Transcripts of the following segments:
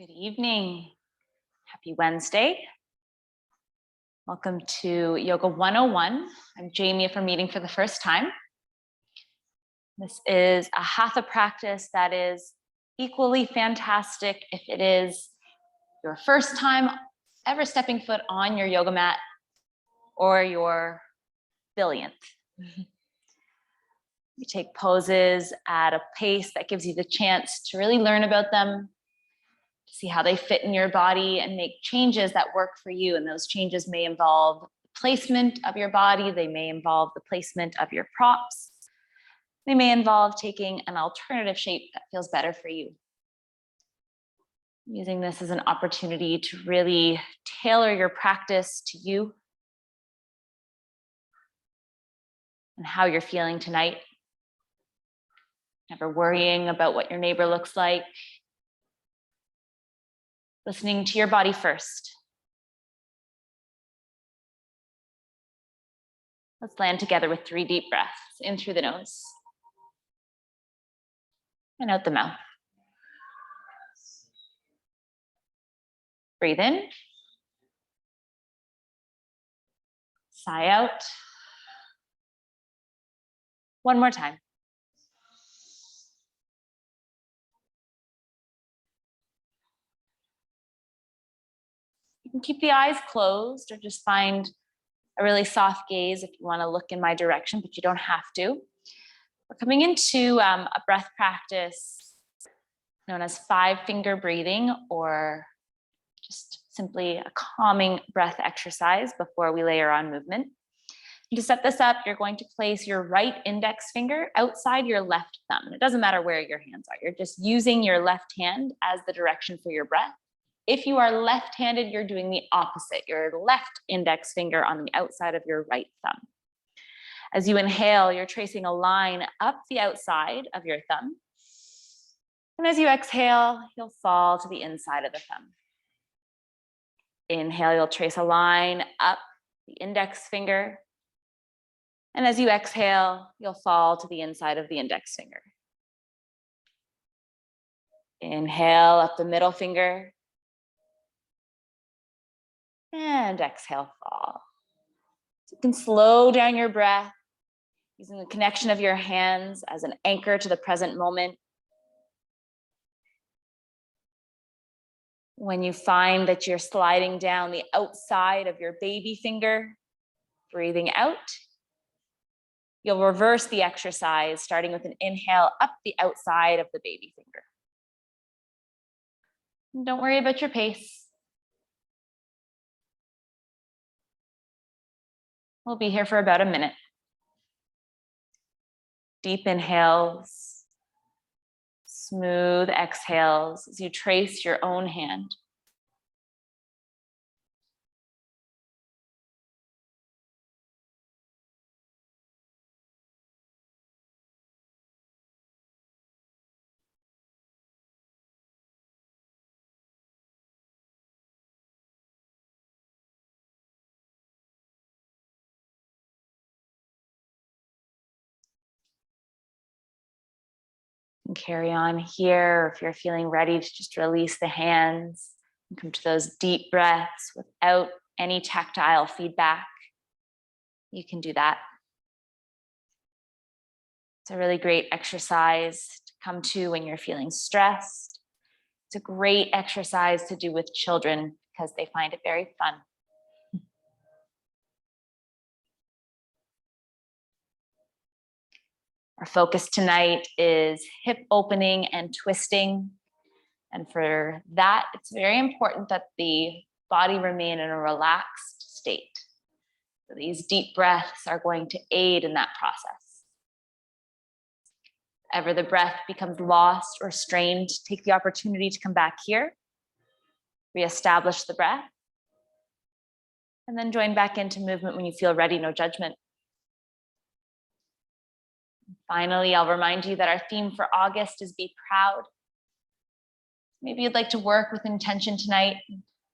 Good evening. Happy Wednesday. Welcome to Yoga 101. I'm Jamie if we're meeting for the first time. This is a hatha practice that is equally fantastic if it is your first time ever stepping foot on your yoga mat or your billionth. You take poses at a pace that gives you the chance to really learn about them, see how they fit in your body and make changes that work for you. And those changes may involve the placement of your body. They may involve the placement of your props. They may involve taking an alternative shape that feels better for you. Using this as an opportunity to really tailor your practice to you and how you're feeling tonight. Never worrying about what your neighbor looks like. Listening to your body first. Let's land together with 3 deep breaths, in through the nose and out the mouth. Breathe in. Sigh out. One more time. You can keep the eyes closed or just find a really soft gaze if you want to look in my direction, but you don't have to. We're coming into a breath practice known as 5-finger breathing, or just simply a calming breath exercise before we layer on movement. And to set this up, you're going to place your right index finger outside your left thumb. It doesn't matter where your hands are. You're just using your left hand as the direction for your breath. If you are left-handed, you're doing the opposite. Your left index finger on the outside of your right thumb. As you inhale, you're tracing a line up the outside of your thumb. And as you exhale, you'll fall to the inside of the thumb. Inhale, you'll trace a line up the index finger. And as you exhale, you'll fall to the inside of the index finger. Inhale up the middle finger. And exhale, fall. So you can slow down your breath using the connection of your hands as an anchor to the present moment. When you find that you're sliding down the outside of your baby finger, breathing out, you'll reverse the exercise, starting with an inhale up the outside of the baby finger. And don't worry about your pace. We'll be here for about a minute. Deep inhales, smooth exhales as you trace your own hand. And carry on here. If you're feeling ready to just release the hands and come to those deep breaths without any tactile feedback, you can do that. It's a really great exercise to come to when you're feeling stressed. It's a great exercise to do with children because they find it very fun. Our focus tonight is hip opening and twisting. And for that, it's very important that the body remain in a relaxed state. So these deep breaths are going to aid in that process. If ever the breath becomes lost or strained, take the opportunity to come back here, reestablish the breath, and then join back into movement when you feel ready, no judgment. Finally, I'll remind you that our theme for August is Be Proud. Maybe you'd like to work with intention tonight.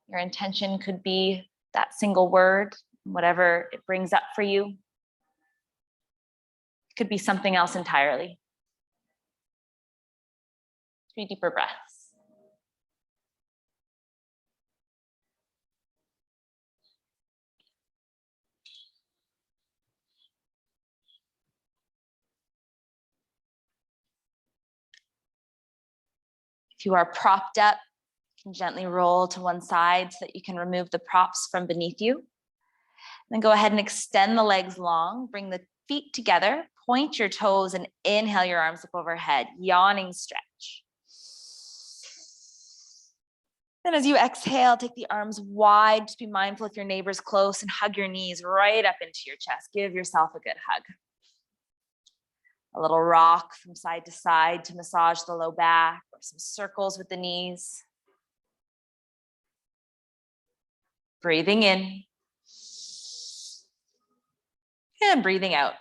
Your intention could be that single word, whatever it brings up for you. It could be something else entirely. 3 deeper breaths. If you are propped up, you can gently roll to one side so that you can remove the props from beneath you. Then go ahead and extend the legs long, bring the feet together, point your toes and inhale your arms up overhead, yawning stretch. Then as you exhale, take the arms wide. Just be mindful if your neighbor's close and hug your knees right up into your chest. Give yourself a good hug. A little rock from side to side to massage the low back, or some circles with the knees. Breathing in and breathing out.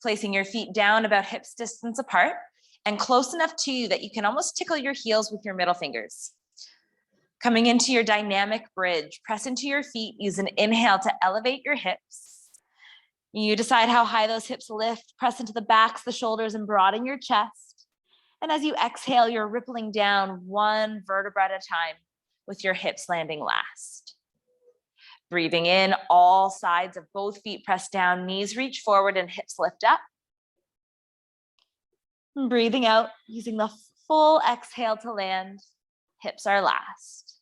Placing your feet down about hips distance apart and close enough to you that you can almost tickle your heels with your middle fingers. Coming into your dynamic bridge, press into your feet, use an inhale to elevate your hips. You decide how high those hips lift, press into the backs, the shoulders, and broaden your chest. And as you exhale, you're rippling down one vertebra at a time with your hips landing last. Breathing in, all sides of both feet press down, knees reach forward and hips lift up. And breathing out, using the full exhale to land, hips are last.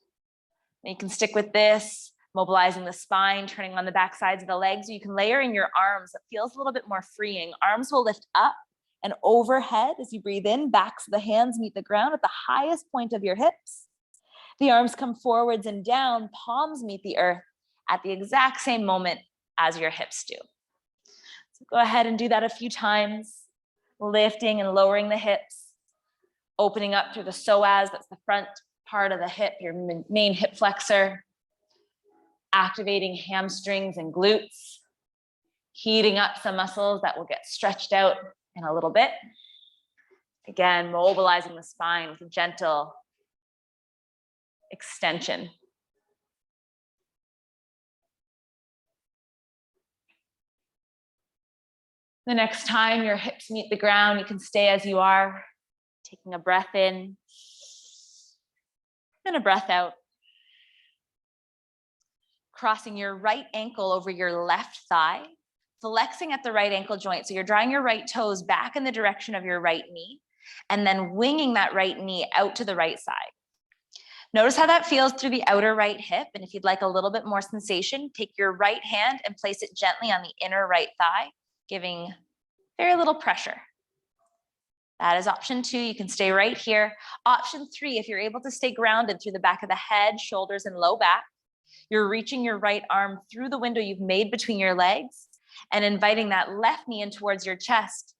And you can stick with this, mobilizing the spine, turning on the back sides of the legs. You can layer in your arms. It feels a little bit more freeing. Arms will lift up and overhead as you breathe in. Backs of the hands meet the ground at the highest point of your hips. The arms come forwards and down, palms meet the earth at the exact same moment as your hips do. So go ahead and do that a few times, lifting and lowering the hips, opening up through the psoas, that's the front part of the hip, your main hip flexor, activating hamstrings and glutes, heating up some muscles that will get stretched out in a little bit. Again, mobilizing the spine with a gentle extension. The next time your hips meet the ground, you can stay as you are, taking a breath in and a breath out. Crossing your right ankle over your left thigh, flexing at the right ankle joint. So you're drawing your right toes back in the direction of your right knee, and then winging that right knee out to the right side. Notice how that feels through the outer right hip. And if you'd like a little bit more sensation, take your right hand and place it gently on the inner right thigh, giving very little pressure. That is option 2. You can stay right here. Option 3, if you're able to stay grounded through the back of the head, shoulders, and low back, you're reaching your right arm through the window you've made between your legs and inviting that left knee in towards your chest,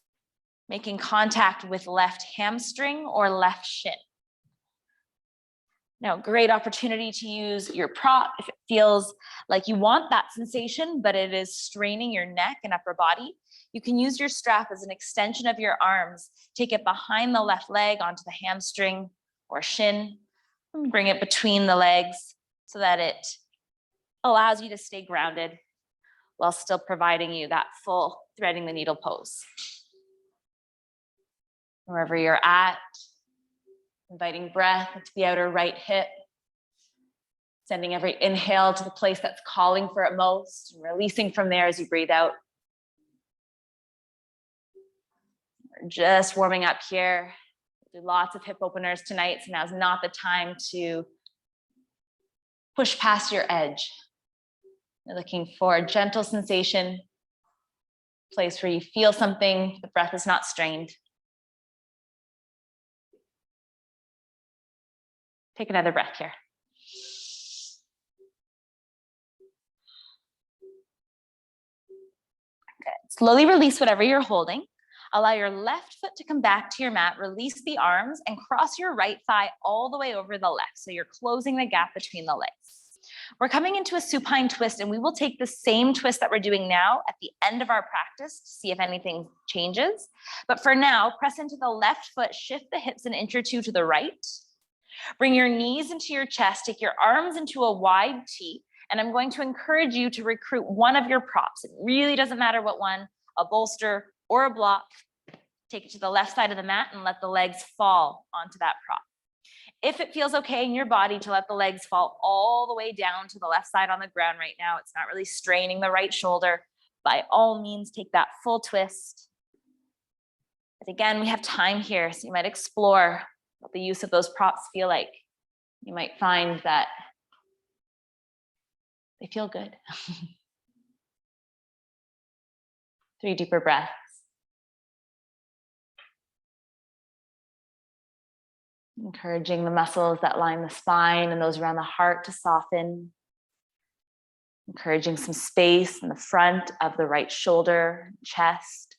making contact with left hamstring or left shin. Now, great opportunity to use your prop if it feels like you want that sensation, but it is straining your neck and upper body. You can use your strap as an extension of your arms. Take it behind the left leg onto the hamstring or shin, and bring it between the legs so that it allows you to stay grounded while still providing you that full threading the needle pose. Wherever you're at, inviting breath into the outer right hip, sending every inhale to the place that's calling for it most, and releasing from there as you breathe out. We're just warming up here. We'll do lots of hip openers tonight, so now's not the time to push past your edge. You're looking for a gentle sensation, place where you feel something, the breath is not strained. Take another breath here. Good. Slowly release whatever you're holding. Allow your left foot to come back to your mat. Release the arms and cross your right thigh all the way over the left. So you're closing the gap between the legs. We're coming into a supine twist, and we will take the same twist that we're doing now at the end of our practice to see if anything changes. But for now, press into the left foot, shift the hips an inch or two to the right. Bring your knees into your chest, take your arms into a wide T, and I'm going to encourage you to recruit one of your props. It really doesn't matter what one, a bolster or a block. Take it to the left side of the mat and let the legs fall onto that prop. If it feels okay in your body to let the legs fall all the way down to the left side on the ground right now, it's not really straining the right shoulder, by all means, take that full twist. But again, we have time here, so you might explore what the use of those props feel like. You might find that they feel good. 3 deeper breaths. Encouraging the muscles that line the spine and those around the heart to soften. Encouraging some space in the front of the right shoulder, chest.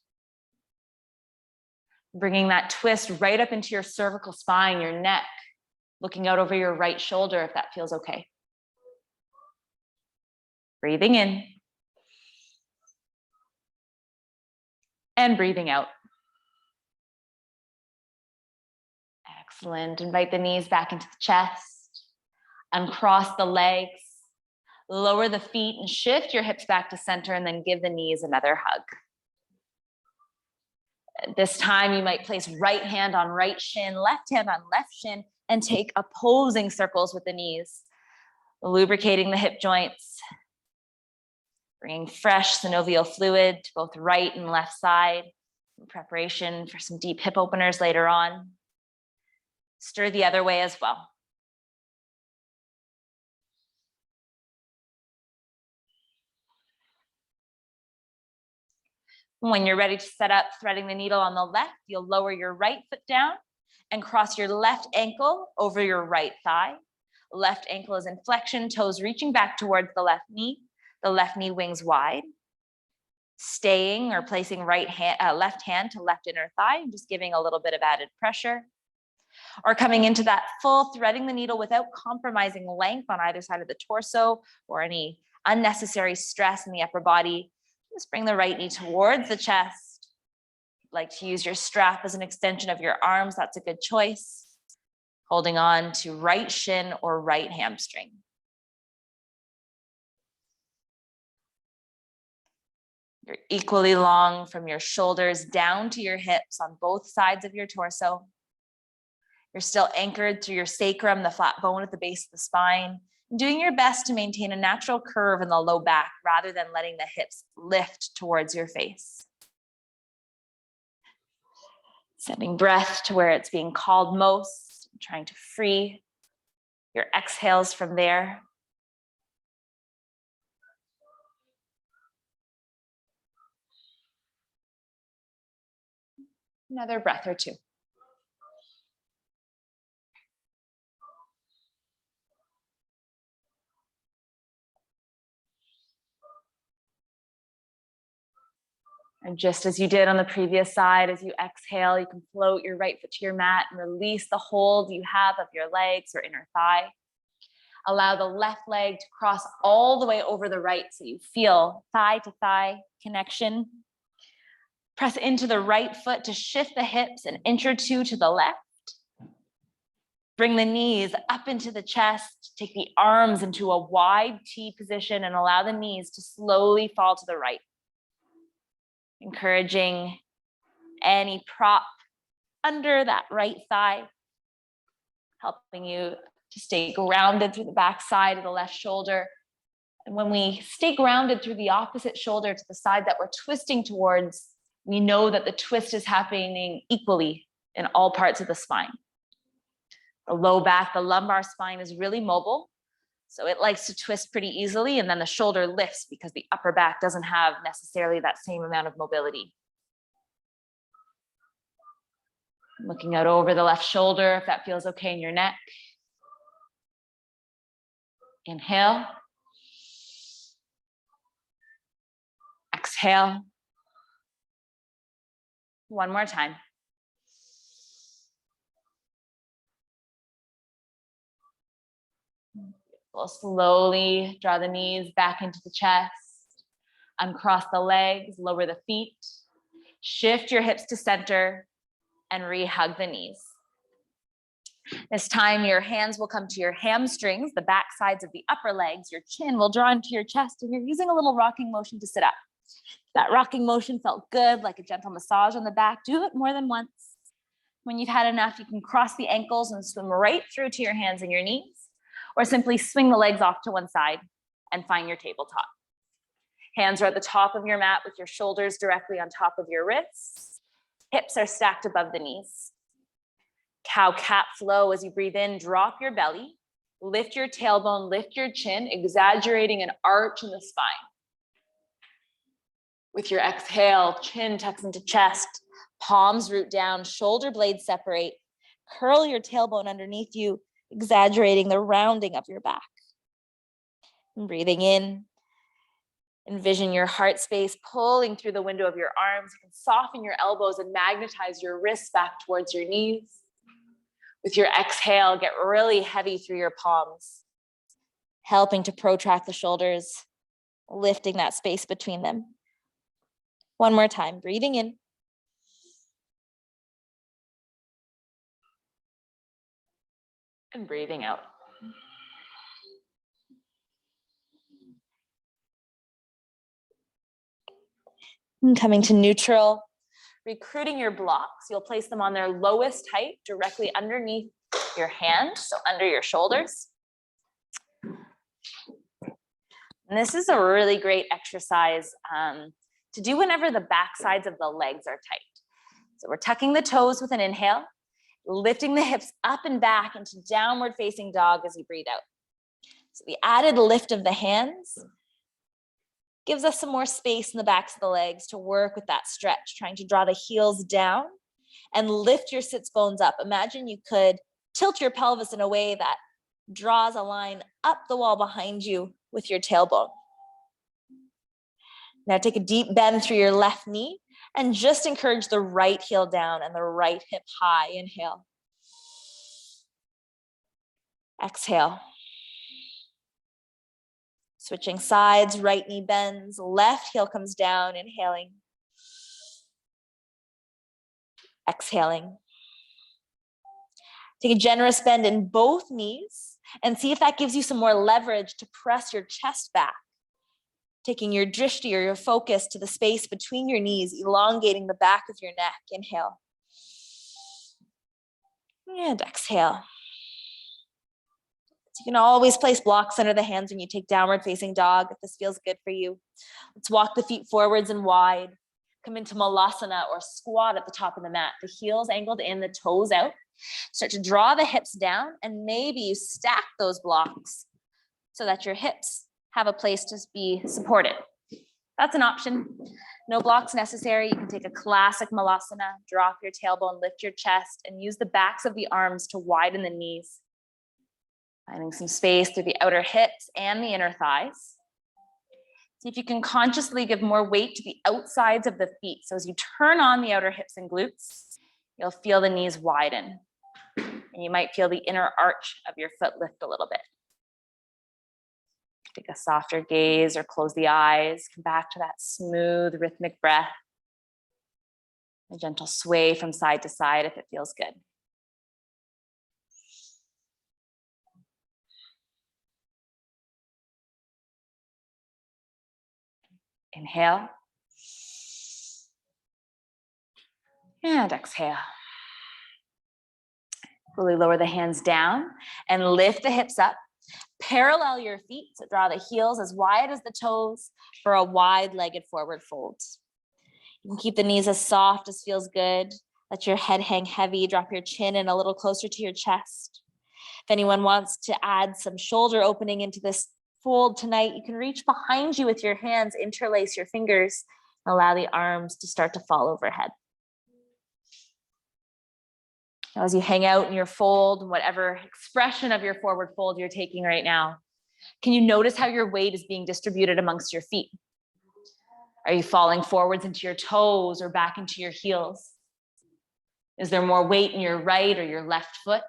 Bringing that twist right up into your cervical spine, your neck, looking out over your right shoulder if that feels okay. Breathing in. And breathing out. Excellent. Invite the knees back into the chest. Uncross the legs. Lower the feet and shift your hips back to center, and then give the knees another hug. This time you might place right hand on right shin, left hand on left shin, and take opposing circles with the knees, lubricating the hip joints, bringing fresh synovial fluid to both right and left side in preparation for some deep hip openers later on. Stir the other way as well. When you're ready to set up, threading the needle on the left, you'll lower your right foot down and cross your left ankle over your right thigh. Left ankle is in flexion, toes reaching back towards the left knee wings wide. Staying or placing left hand to left inner thigh and just giving a little bit of added pressure. Or coming into that full threading the needle without compromising length on either side of the torso or any unnecessary stress in the upper body. Just bring the right knee towards the chest. If you'd like to use your strap as an extension of your arms, that's a good choice. Holding on to right shin or right hamstring. You're equally long from your shoulders down to your hips on both sides of your torso. You're still anchored through your sacrum, the flat bone at the base of the spine, and doing your best to maintain a natural curve in the low back rather than letting the hips lift towards your face. Sending breath to where it's being called most, trying to free your exhales from there. Another breath or two. And just as you did on the previous side, as you exhale, you can float your right foot to your mat and release the hold you have of your legs or inner thigh. Allow the left leg to cross all the way over the right so you feel thigh to thigh connection. Press into the right foot to shift the hips an inch or two to the left. Bring the knees up into the chest. Take the arms into a wide T position and allow the knees to slowly fall to the right. Encouraging any prop under that right thigh, helping you to stay grounded through the back side of the left shoulder. And when we stay grounded through the opposite shoulder to the side that we're twisting towards, we know that the twist is happening equally in all parts of the spine. The low back, the lumbar spine is really mobile. So it likes to twist pretty easily, and then the shoulder lifts because the upper back doesn't have necessarily that same amount of mobility. Looking out over the left shoulder, if that feels okay in your neck. Inhale. Exhale. One more time. We'll slowly draw the knees back into the chest, uncross the legs, lower the feet, shift your hips to center, and re-hug the knees. This time, your hands will come to your hamstrings, the back sides of the upper legs. Your chin will draw into your chest, and you're using a little rocking motion to sit up. That rocking motion felt good, like a gentle massage on the back. Do it more than once. When you've had enough, you can cross the ankles and swim right through to your hands and your knees, or simply swing the legs off to one side and find your tabletop. Hands are at the top of your mat with your shoulders directly on top of your wrists. Hips are stacked above the knees. Cow cat flow as you breathe in, drop your belly, lift your tailbone, lift your chin, exaggerating an arch in the spine. With your exhale, chin tucks into chest, palms root down, shoulder blades separate. Curl your tailbone underneath you, exaggerating the rounding of your back. And breathing in, envision your heart space pulling through the window of your arms. You can soften your elbows and magnetize your wrists back towards your knees. With your exhale, get really heavy through your palms, helping to protract the shoulders, lifting that space between them. One more time, breathing in. And breathing out. And coming to neutral, recruiting your blocks. You'll place them on their lowest height, directly underneath your hand, so under your shoulders. And this is a really great exercise to do whenever the back sides of the legs are tight. So we're tucking the toes with an inhale, lifting the hips up and back into downward facing dog as you breathe out. So the added lift of the hands gives us some more space in the backs of the legs to work with that stretch, trying to draw the heels down and lift your sits bones up. Imagine you could tilt your pelvis in a way that draws a line up the wall behind you with your tailbone. Now take a deep bend through your left knee and just encourage the right heel down and the right hip high. Inhale. Exhale. Switching sides, right knee bends, left heel comes down, inhaling. Exhaling. Take a generous bend in both knees and see if that gives you some more leverage to press your chest back. Taking your drishti or your focus to the space between your knees, elongating the back of your neck. Inhale. And exhale. So you can always place blocks under the hands when you take downward facing dog if this feels good for you. Let's walk the feet forwards and wide. Come into malasana or squat at the top of the mat. The heels angled in, the toes out. Start to draw the hips down and maybe you stack those blocks so that your hips have a place to be supported. That's an option. No blocks necessary. You can take a classic malasana, drop your tailbone, lift your chest, and use the backs of the arms to widen the knees. Finding some space through the outer hips and the inner thighs. See if you can consciously give more weight to the outsides of the feet. So as you turn on the outer hips and glutes, you'll feel the knees widen. And you might feel the inner arch of your foot lift a little bit. Take a softer gaze or close the eyes. Come back to that smooth, rhythmic breath. A gentle sway from side to side if it feels good. Inhale. And exhale. Slowly lower the hands down and lift the hips up. Parallel your feet, so draw the heels as wide as the toes for a wide-legged forward fold. You can keep the knees as soft as feels good. Let your head hang heavy, drop your chin in a little closer to your chest. If anyone wants to add some shoulder opening into this fold tonight, you can reach behind you with your hands, interlace your fingers, and allow the arms to start to fall overhead. Now, as you hang out in your fold, whatever expression of your forward fold you're taking right now, can you notice how your weight is being distributed amongst your feet? Are you falling forwards into your toes or back into your heels? Is there more weight in your right or your left foot?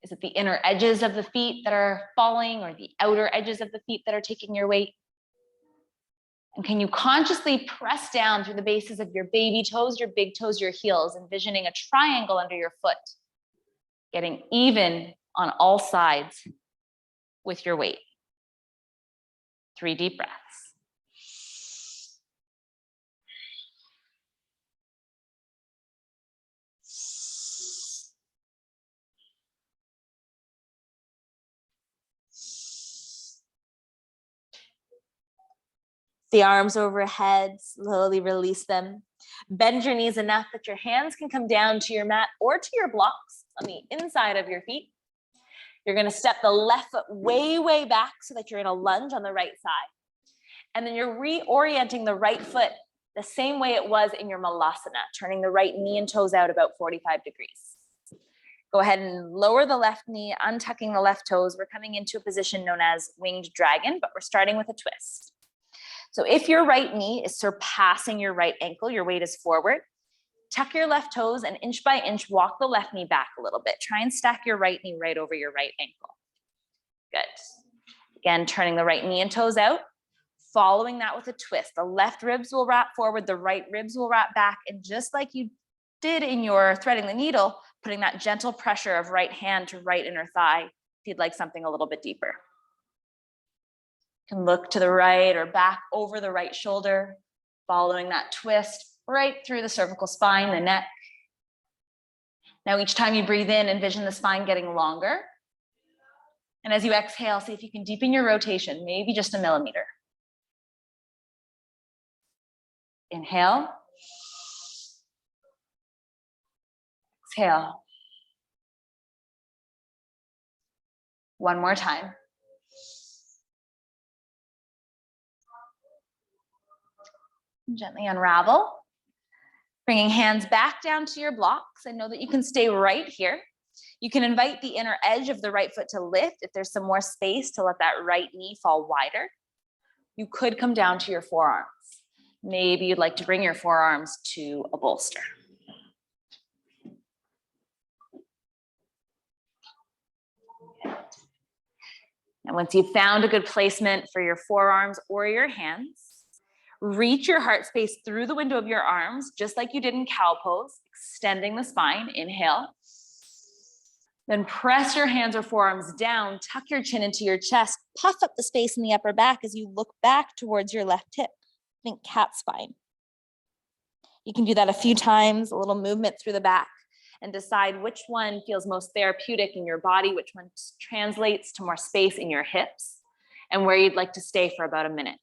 Is it the inner edges of the feet that are falling or the outer edges of the feet that are taking your weight? And can you consciously press down through the bases of your baby toes, your big toes, your heels, envisioning a triangle under your foot, getting even on all sides with your weight? 3 deep breaths. The arms overhead, slowly release them. Bend your knees enough that your hands can come down to your mat or to your blocks on the inside of your feet. You're going to step the left foot way, way back so that you're in a lunge on the right side. And then you're reorienting the right foot the same way it was in your malasana, turning the right knee and toes out about 45 degrees. Go ahead and lower the left knee, untucking the left toes. We're coming into a position known as winged dragon, but we're starting with a twist. So if your right knee is surpassing your right ankle, your weight is forward, tuck your left toes and inch by inch, walk the left knee back a little bit. Try and stack your right knee right over your right ankle. Good. Again, turning the right knee and toes out, following that with a twist. The left ribs will wrap forward, the right ribs will wrap back, and just like you did in your threading the needle, putting that gentle pressure of right hand to right inner thigh if you'd like something a little bit deeper. You can look to the right or back over the right shoulder, following that twist right through the cervical spine, the neck. Now, each time you breathe in, envision the spine getting longer. And as you exhale, see if you can deepen your rotation, maybe just a millimeter. Inhale. Exhale. One more time. Gently unravel. Bringing hands back down to your blocks, and know that you can stay right here. You can invite the inner edge of the right foot to lift if there's some more space to let that right knee fall wider. You could come down to your forearms. Maybe you'd like to bring your forearms to a bolster. And once you've found a good placement for your forearms or your hands, reach your heart space through the window of your arms, just like you did in cow pose, extending the spine. Inhale. Then press your hands or forearms down, tuck your chin into your chest, puff up the space in the upper back as you look back towards your left hip. Think cat spine. You can do that a few times, a little movement through the back, and decide which one feels most therapeutic in your body, which one translates to more space in your hips, and where you'd like to stay for about a minute.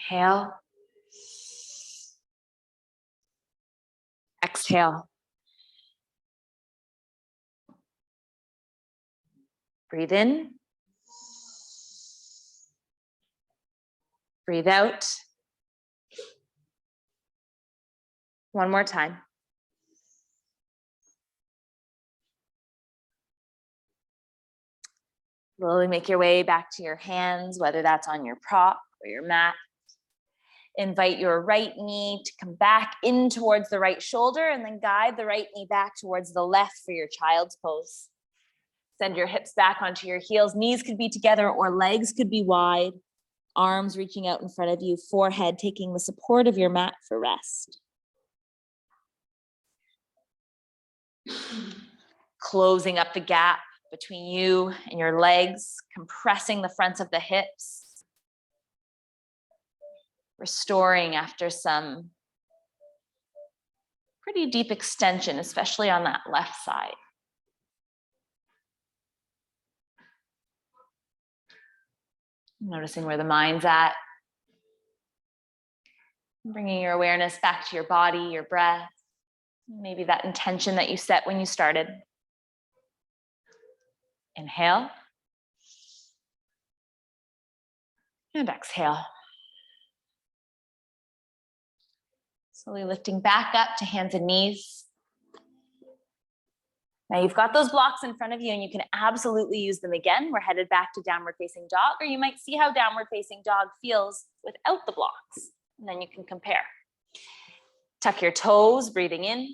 Inhale. Exhale. Breathe in. Breathe out. One more time. Slowly make your way back to your hands, whether that's on your prop or your mat. Invite your right knee to come back in towards the right shoulder, and then guide the right knee back towards the left for your child's pose. Send your hips back onto your heels. Knees could be together or legs could be wide. Arms reaching out in front of you, forehead taking the support of your mat for rest. Closing up the gap between you and your legs, compressing the fronts of the hips. Restoring after some pretty deep extension, especially on that left side. Noticing where the mind's at. Bringing your awareness back to your body, your breath, maybe that intention that you set when you started. Inhale. And exhale. Slowly lifting back up to hands and knees. Now you've got those blocks in front of you and you can absolutely use them again. We're headed back to downward facing dog, or you might see how downward facing dog feels without the blocks. And then you can compare. Tuck your toes, breathing in.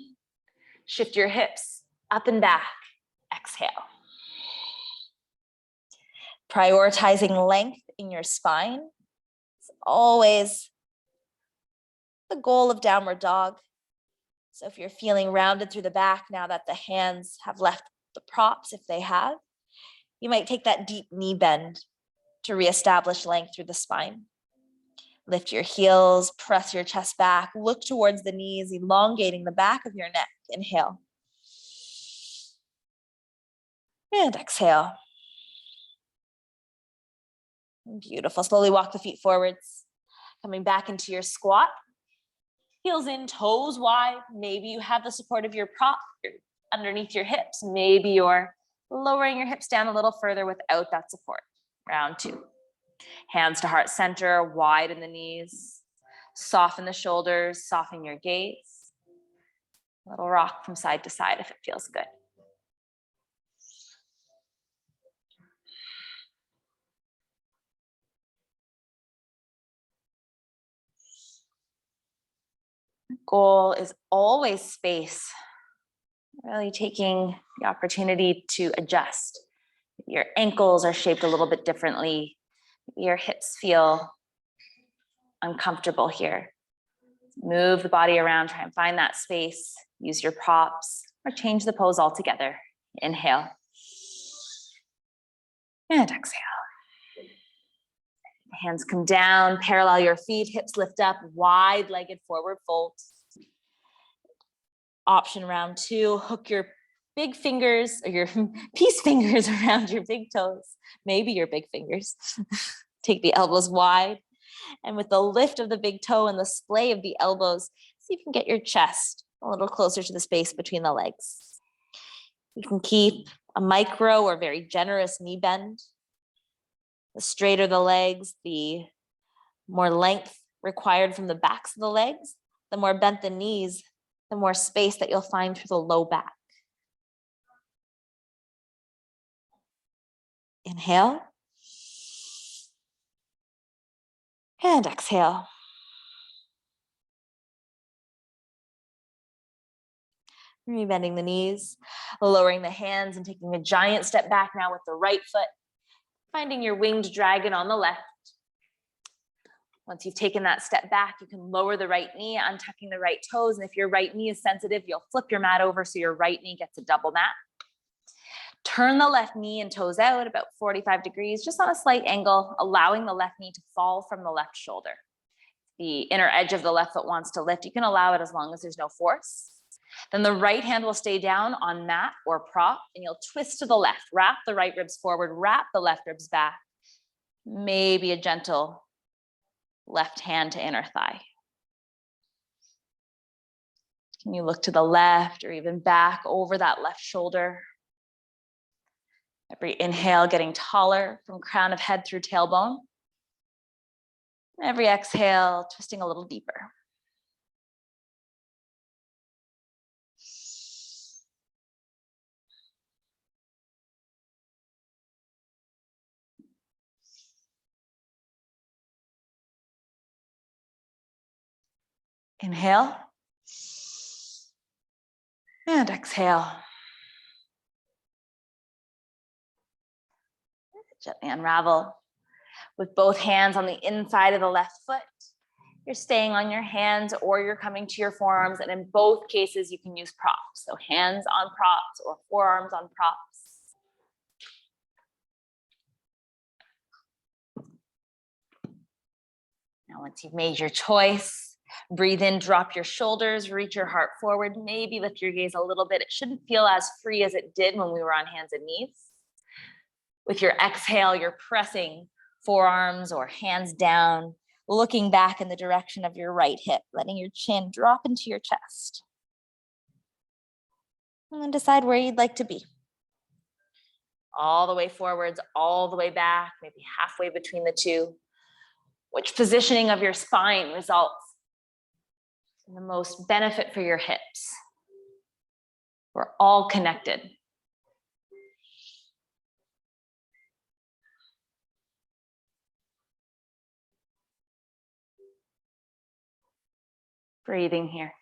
Shift your hips up and back. Exhale. Prioritizing length in your spine is always the goal of downward dog. So if you're feeling rounded through the back now that the hands have left the props, if they have, you might take that deep knee bend to reestablish length through the spine. Lift your heels, press your chest back, look towards the knees, elongating the back of your neck. Inhale. And exhale. Beautiful. Slowly walk the feet forwards. Coming back into your squat. Heels in, toes wide. Maybe you have the support of your prop underneath your hips. Maybe you're lowering your hips down a little further without that support. Round two. Hands to heart center, widen the knees. Soften the shoulders, soften your gaze. A little rock from side to side if it feels good. Goal is always space. Really taking the opportunity to adjust. Your ankles are shaped a little bit differently. Your hips feel uncomfortable here. Move the body around, try and find that space. Use your props or change the pose altogether. Inhale. And exhale. Hands come down, parallel your feet, hips lift up, wide-legged forward fold. Option round two, hook your big fingers or your peace fingers around your big toes, maybe your big fingers. Take the elbows wide. And with the lift of the big toe and the splay of the elbows, see if you can get your chest a little closer to the space between the legs. You can keep a micro or very generous knee bend. The straighter the legs, the more length required from the backs of the legs, the more bent the knees, the more space that you'll find through the low back. Inhale. And exhale. Rebending the knees, lowering the hands and taking a giant step back now with the right foot, finding your winged dragon on the left. Once you've taken that step back, you can lower the right knee, untucking the right toes. And if your right knee is sensitive, you'll flip your mat over so your right knee gets a double mat. Turn the left knee and toes out about 45 degrees, just on a slight angle, allowing the left knee to fall from the left shoulder. The inner edge of the left foot wants to lift. You can allow it as long as there's no force. Then the right hand will stay down on mat or prop, and you'll twist to the left. Wrap the right ribs forward, wrap the left ribs back. Maybe a gentle left hand to inner thigh. Can you look to the left or even back over that left shoulder? Every inhale getting taller from crown of head through tailbone. Every exhale, twisting a little deeper. Inhale. And exhale. Gently unravel with both hands on the inside of the left foot. You're staying on your hands or you're coming to your forearms. And in both cases, you can use props. So hands on props or forearms on props. Now, once you've made your choice, breathe in, drop your shoulders, reach your heart forward, maybe lift your gaze a little bit. It shouldn't feel as free as it did when we were on hands and knees. With your exhale, you're pressing forearms or hands down, looking back in the direction of your right hip, letting your chin drop into your chest. And then decide where you'd like to be. All the way forwards, all the way back, maybe halfway between the two. Which positioning of your spine results in the most benefit for your hips? We're all connected. Breathing here.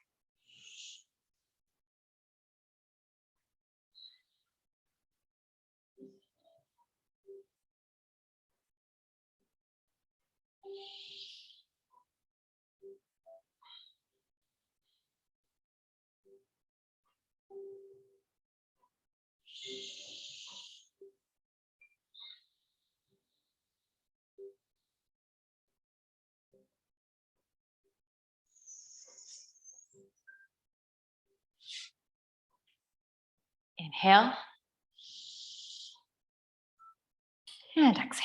Inhale and exhale.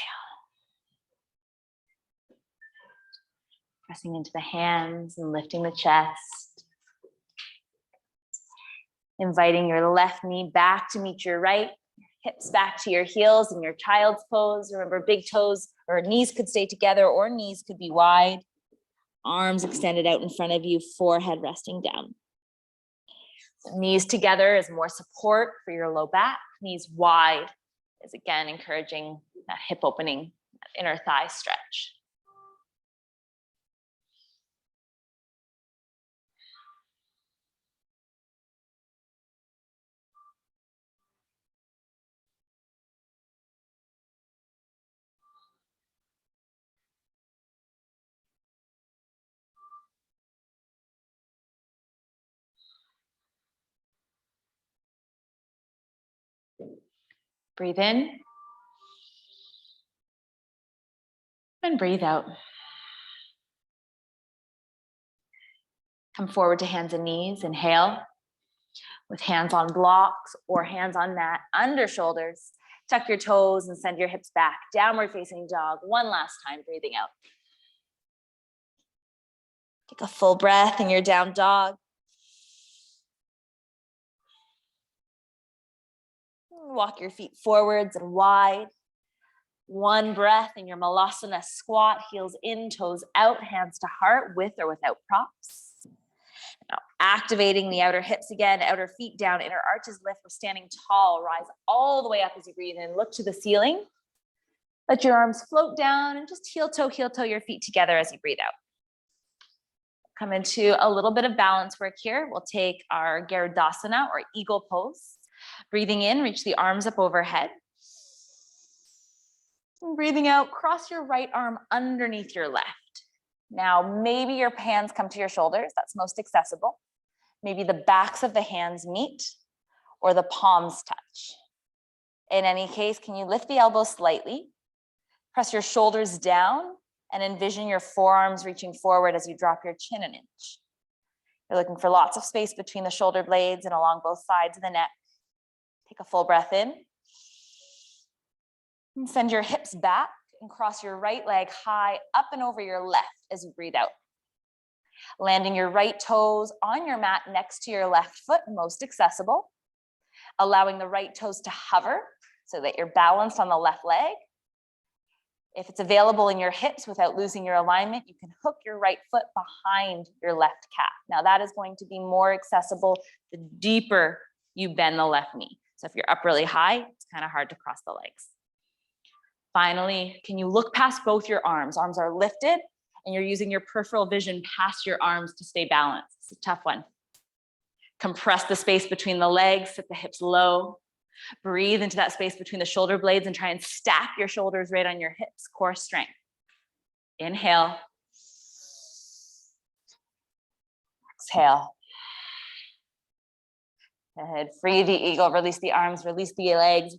Pressing into the hands and lifting the chest. Inviting your left knee back to meet your right, hips back to your heels in your child's pose. Remember, big toes or knees could stay together or knees could be wide. Arms extended out in front of you, forehead resting down. Knees together is more support for your low back. Knees wide is again encouraging that hip opening, that inner thigh stretch. Breathe in and breathe out. Come forward to hands and knees. Inhale with hands on blocks or hands on mat, under shoulders. Tuck your toes and send your hips back. Downward facing dog. One last time, breathing out. Take a full breath in your down dog. Walk your feet forwards and wide. One breath in your malasana squat, heels in, toes out, hands to heart, with or without props. Now, activating the outer hips again, outer feet down, inner arches lift. We're standing tall. Rise all the way up as you breathe in. Look to the ceiling. Let your arms float down and just heel toe your feet together as you breathe out. Come into a little bit of balance work here. We'll take our Garudasana or eagle pose. Breathing in, reach the arms up overhead. And breathing out, cross your right arm underneath your left. Now, maybe your hands come to your shoulders. That's most accessible. Maybe the backs of the hands meet or the palms touch. In any case, can you lift the elbows slightly? Press your shoulders down and envision your forearms reaching forward as you drop your chin an inch. You're looking for lots of space between the shoulder blades and along both sides of the neck. Take a full breath in. And send your hips back and cross your right leg high up and over your left as you breathe out. Landing your right toes on your mat next to your left foot, most accessible. Allowing the right toes to hover so that you're balanced on the left leg. If it's available in your hips without losing your alignment, you can hook your right foot behind your left calf. Now that is going to be more accessible the deeper you bend the left knee. So if you're up really high, it's kind of hard to cross the legs. Finally, can you look past both your arms? Arms are lifted and you're using your peripheral vision past your arms to stay balanced. It's a tough one. Compress the space between the legs, sit the hips low. Breathe into that space between the shoulder blades and try and stack your shoulders right on your hips, core strength. Inhale. Exhale. Good. Free the eagle, release the arms, release the legs.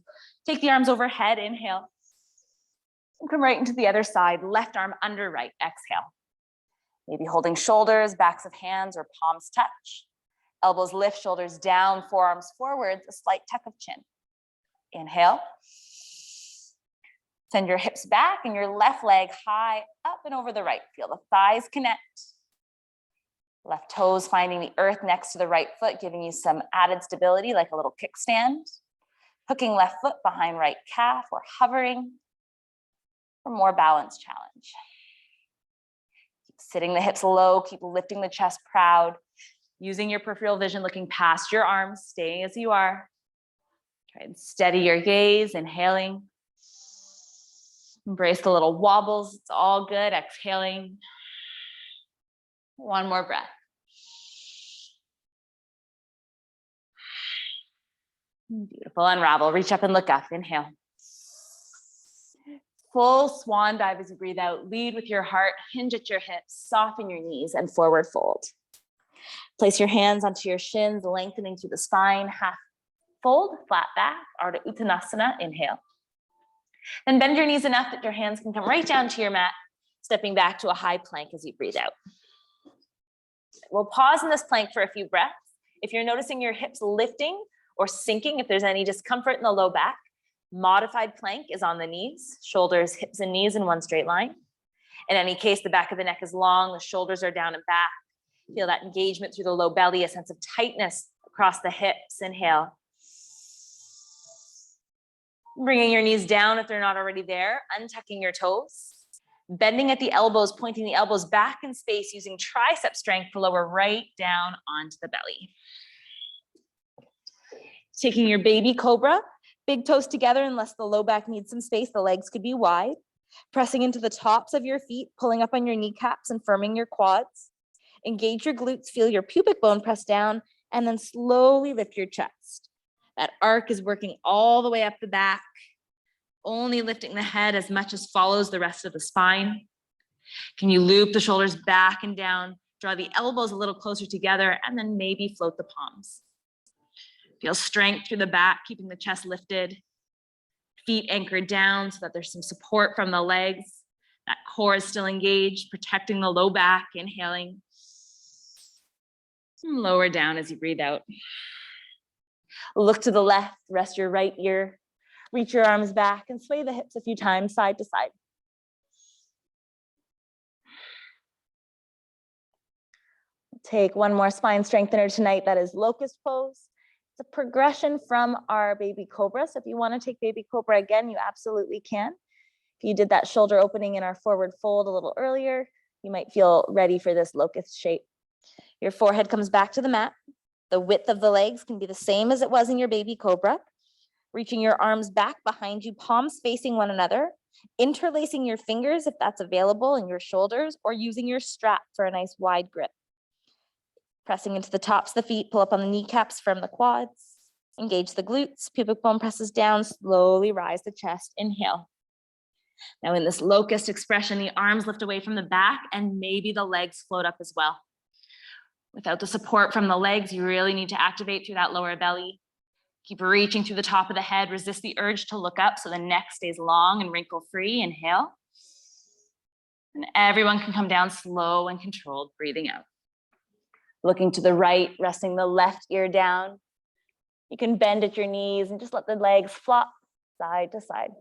Take the arms overhead, inhale. And come right into the other side, left arm under right, exhale. Maybe holding shoulders, backs of hands, or palms touch. Elbows lift, shoulders down, forearms forwards, a slight tuck of chin. Inhale. Send your hips back and your left leg high up and over the right. Feel the thighs connect. Left toes finding the earth next to the right foot, giving you some added stability like a little kickstand. Hooking left foot behind right calf or hovering for more balance challenge. Keep sitting the hips low, keep lifting the chest proud. Using your peripheral vision, looking past your arms, staying as you are. Try and steady your gaze, inhaling. Embrace the little wobbles, it's all good. Exhaling. One more breath. Beautiful, unravel, reach up and look up, inhale. Full swan dive as you breathe out. Lead with your heart, hinge at your hips, soften your knees and forward fold. Place your hands onto your shins, lengthening through the spine, half Fold, flat back, Ardha Uttanasana, inhale. Then bend your knees enough that your hands can come right down to your mat, stepping back to a high plank as you breathe out. We'll pause in this plank for a few breaths. If you're noticing your hips lifting or sinking, if there's any discomfort in the low back, modified plank is on the knees, shoulders, hips, and knees in one straight line. In any case, the back of the neck is long, the shoulders are down and back. Feel that engagement through the low belly, a sense of tightness across the hips. Inhale. Bringing your knees down if they're not already there, untucking your toes. Bending at the elbows, pointing the elbows back in space, using tricep strength to lower right down onto the belly. Taking your baby cobra, big toes together unless the low back needs some space, the legs could be wide. Pressing into the tops of your feet, pulling up on your kneecaps and firming your quads. Engage your glutes, feel your pubic bone press down, and then slowly lift your chest. That arc is working all the way up the back, only lifting the head as much as follows the rest of the spine. Can you loop the shoulders back and down, draw the elbows a little closer together, and then maybe float the palms. Feel strength through the back, keeping the chest lifted. Feet anchored down so that there's some support from the legs. That core is still engaged, protecting the low back, inhaling. And lower down as you breathe out. Look to the left, rest your right ear. Reach your arms back and sway the hips a few times, side to side. Take one more spine strengthener tonight, that is locust pose. It's a progression from our baby cobra. So if you want to take baby cobra again, you absolutely can. If you did that shoulder opening in our forward fold a little earlier, you might feel ready for this locust shape. Your forehead comes back to the mat. The width of the legs can be the same as it was in your baby cobra. Reaching your arms back behind you, palms facing one another, interlacing your fingers if that's available in your shoulders, or using your strap for a nice wide grip. Pressing into the tops of the feet, pull up on the kneecaps from the quads. Engage the glutes, pubic bone presses down, slowly rise the chest, inhale. Now in this locust expression, the arms lift away from the back and maybe the legs float up as well. Without the support from the legs, you really need to activate through that lower belly. Keep reaching through the top of the head, resist the urge to look up so the neck stays long and wrinkle-free, inhale. And everyone can come down slow and controlled, breathing out. Looking to the right, resting the left ear down. You can bend at your knees and just let the legs flop side to side.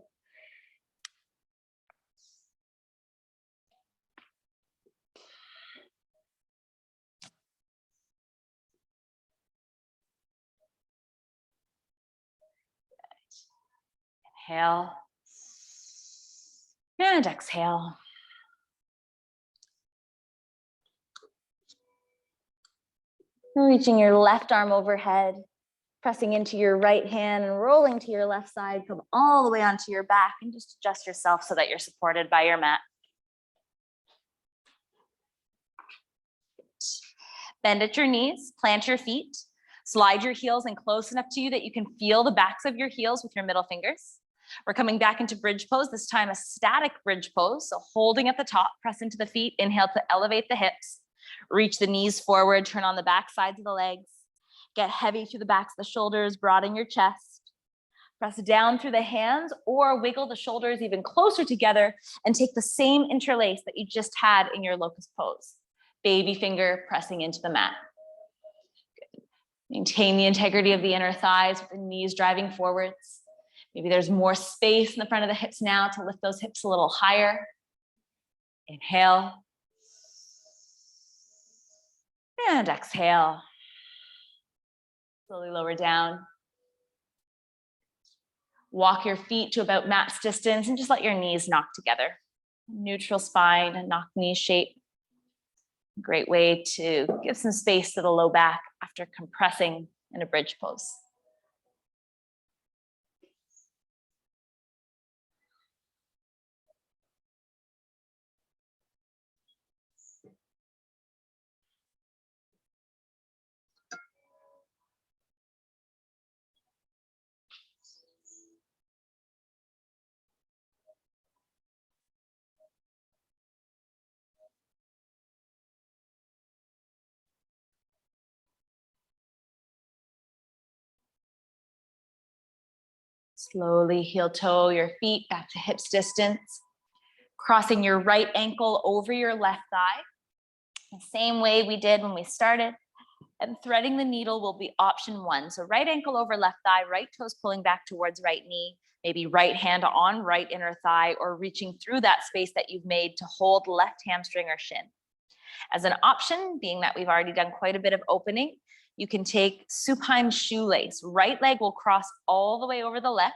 Inhale. And exhale. Reaching your left arm overhead, pressing into your right hand and rolling to your left side, come all the way onto your back and just adjust yourself so that you're supported by your mat. Bend at your knees, plant your feet, slide your heels in close enough to you that you can feel the backs of your heels with your middle fingers. We're coming back into bridge pose, this time a static bridge pose. So holding at the top, press into the feet, inhale to elevate the hips, reach the knees forward, turn on the back sides of the legs, get heavy through the backs of the shoulders, broaden your chest, press down through the hands or wiggle the shoulders even closer together and take the same interlace that you just had in your locust pose. Baby finger pressing into the mat. Good. Maintain the integrity of the inner thighs with the knees driving forwards. Maybe there's more space in the front of the hips now to lift those hips a little higher. Inhale. And exhale. Slowly lower down. Walk your feet to about mat's distance and just let your knees knock together. Neutral spine and knock knee shape. Great way to give some space to the low back after compressing in a bridge pose. Slowly heel toe your feet back to hips distance, crossing your right ankle over your left thigh, the same way we did when we started. And threading the needle will be option 1. So right ankle over left thigh, right toes pulling back towards right knee, maybe right hand on right inner thigh, or reaching through that space that you've made to hold left hamstring or shin. As an option, being that we've already done quite a bit of opening, you can take supine shoelace. Right leg will cross all the way over the left.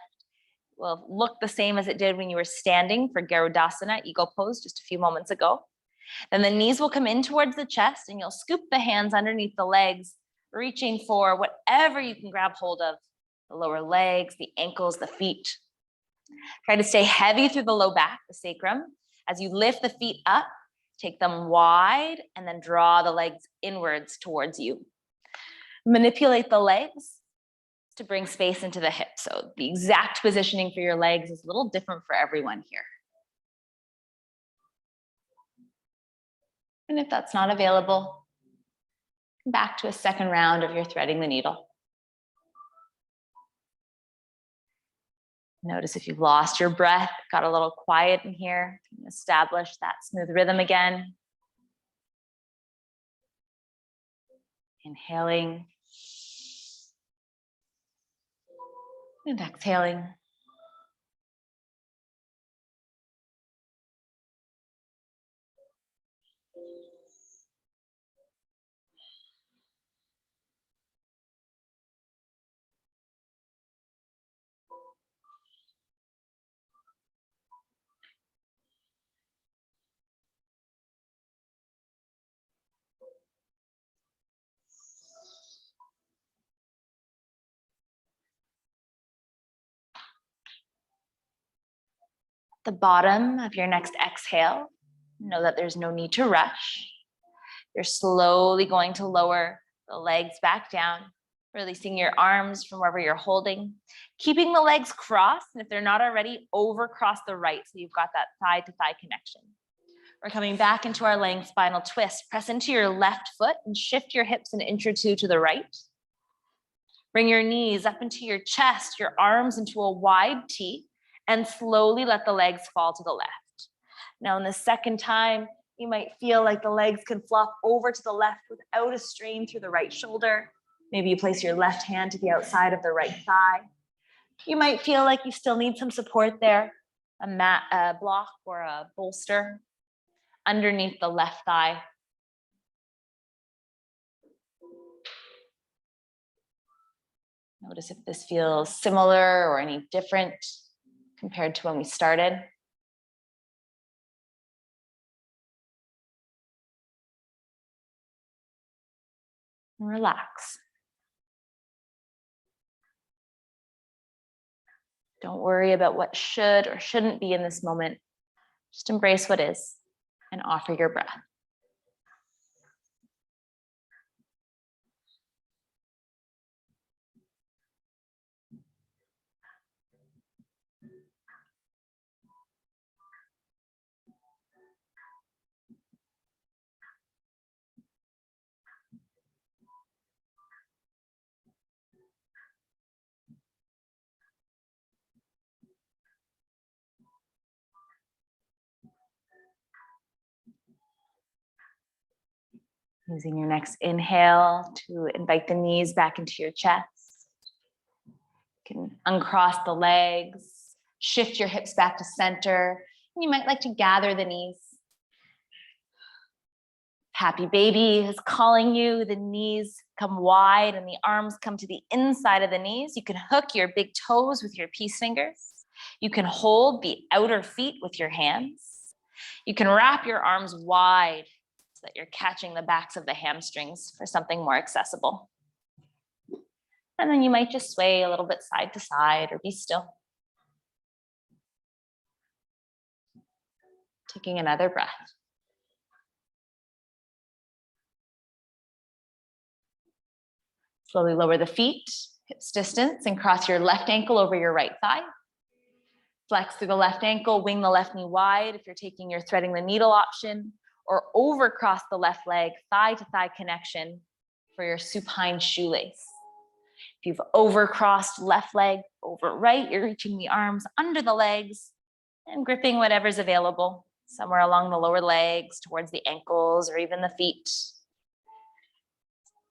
Will look the same as it did when you were standing for Garudasana, eagle pose, just a few moments ago. Then the knees will come in towards the chest and you'll scoop the hands underneath the legs, reaching for whatever you can grab hold of, the lower legs, the ankles, the feet. Try to stay heavy through the low back, the sacrum. As you lift the feet up, take them wide and then draw the legs inwards towards you. Manipulate the legs to bring space into the hips. So the exact positioning for your legs is a little different for everyone here. And if that's not available, come back to a second round of your threading the needle. Notice if you've lost your breath, got a little quiet in here, establish that smooth rhythm again. Inhaling and exhaling. The bottom of your next exhale, know that there's no need to rush. You're slowly going to lower the legs back down, releasing your arms from wherever you're holding, keeping the legs crossed, and if they're not already, over cross the right, so you've got that thigh to thigh connection. We're coming back into our laying spinal twist. Press into your left foot and shift your hips an inch or two to the right. Bring your knees up into your chest, your arms into a wide T, and slowly let the legs fall to the left. Now, in the second time, you might feel like the legs can flop over to the left without a strain through the right shoulder. Maybe you place your left hand to the outside of the right thigh. You might feel like you still need some support there, a mat, a block or a bolster underneath the left thigh. Notice if this feels similar or any different compared to when we started. And relax. Don't worry about what should or shouldn't be in this moment. Just embrace what is and offer your breath. Using your next inhale to invite the knees back into your chest. You can uncross the legs, shift your hips back to center. And you might like to gather the knees. Happy baby is calling you. The knees come wide and the arms come to the inside of the knees. You can hook your big toes with your peace fingers. You can hold the outer feet with your hands. You can wrap your arms wide so that you're catching the backs of the hamstrings for something more accessible. And then you might just sway a little bit side to side or be still. Taking another breath. Slowly lower the feet, hips distance, and cross your left ankle over your right thigh. Flex through the left ankle, wing the left knee wide if you're taking your threading the needle option, or over cross the left leg, thigh to thigh connection for your supine shoelace. If you've overcrossed left leg over right, you're reaching the arms under the legs and gripping whatever's available, somewhere along the lower legs, towards the ankles, or even the feet.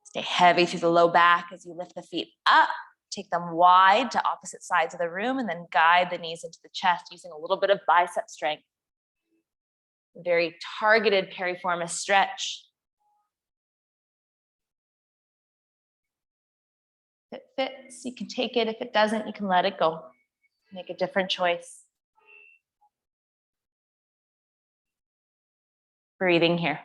Stay heavy through the low back as you lift the feet up. Take them wide to opposite sides of the room, and then guide the knees into the chest using a little bit of bicep strength. Very targeted piriformis stretch. If it fits, you can take it. If it doesn't, you can let it go. Make a different choice. Breathing here.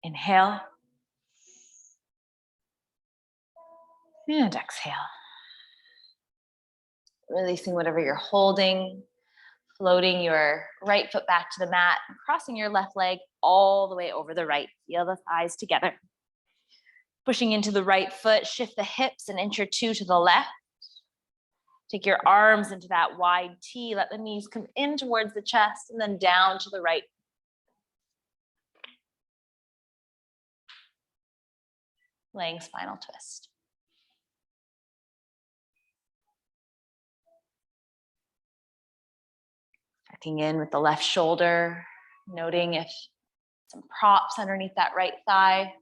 Inhale. And exhale. Releasing whatever you're holding, floating your right foot back to the mat, and crossing your left leg all the way over the right. Feel the thighs together. Pushing into the right foot, shift the hips an inch or two to the left. Take your arms into that wide T. Let the knees come in towards the chest and then down to the right. Laying spinal twist. Checking in with the left shoulder, noting if some props underneath that right thigh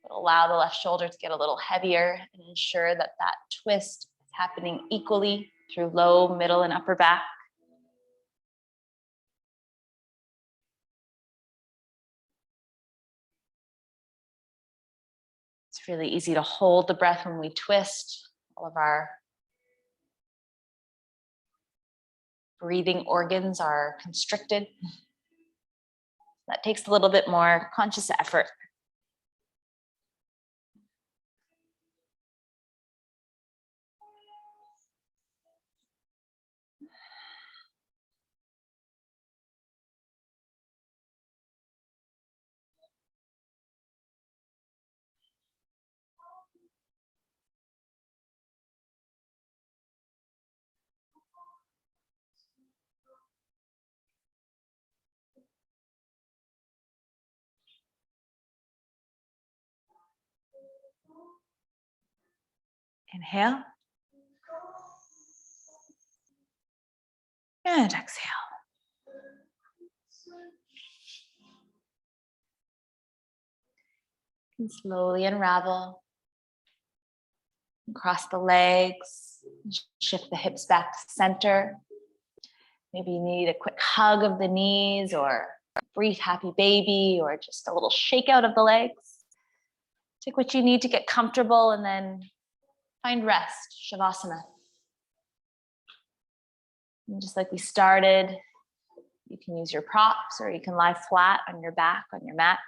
will allow the left shoulder to get a little heavier and ensure that that twist is happening equally through low, middle, and upper back. It's really easy to hold the breath when we twist. All of our breathing organs are constricted. That takes a little bit more conscious effort. Inhale. And exhale. And slowly unravel. Cross the legs. Shift the hips back to center. Maybe you need a quick hug of the knees or a brief happy baby or just a little shake out of the legs. Take what you need to get comfortable and then find rest, Shavasana. And just like we started, you can use your props or you can lie flat on your back on your mat.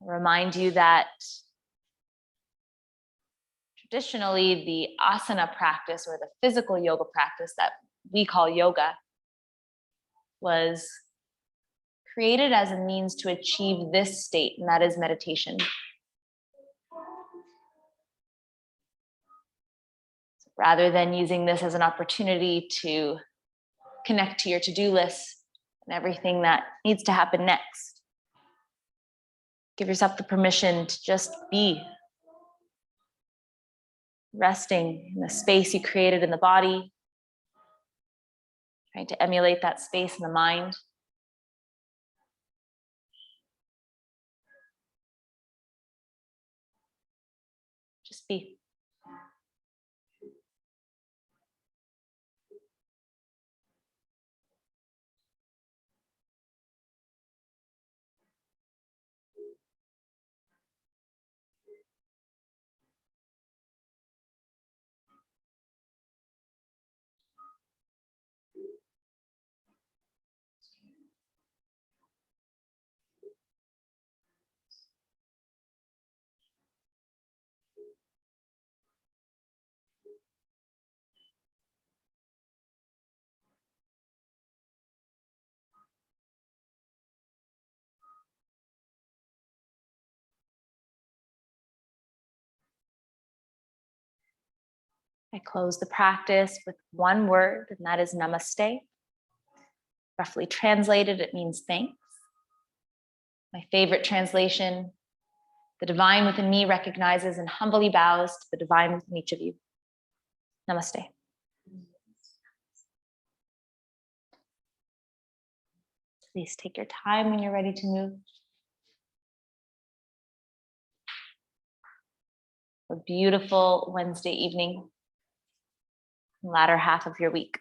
I'll remind you that traditionally the asana practice or the physical yoga practice that we call yoga was created as a means to achieve this state, and that is meditation. Rather than using this as an opportunity to connect to your to-do list and everything that needs to happen next, give yourself the permission to just be, resting in the space you created in the body, trying to emulate that space in the mind. Just be. I close the practice with one word, and that is namaste. Roughly translated, it means thanks. My favorite translation, the divine within me recognizes and humbly bows to the divine within each of you. Namaste. Please take your time when you're ready to move. A beautiful Wednesday evening, latter half of your week.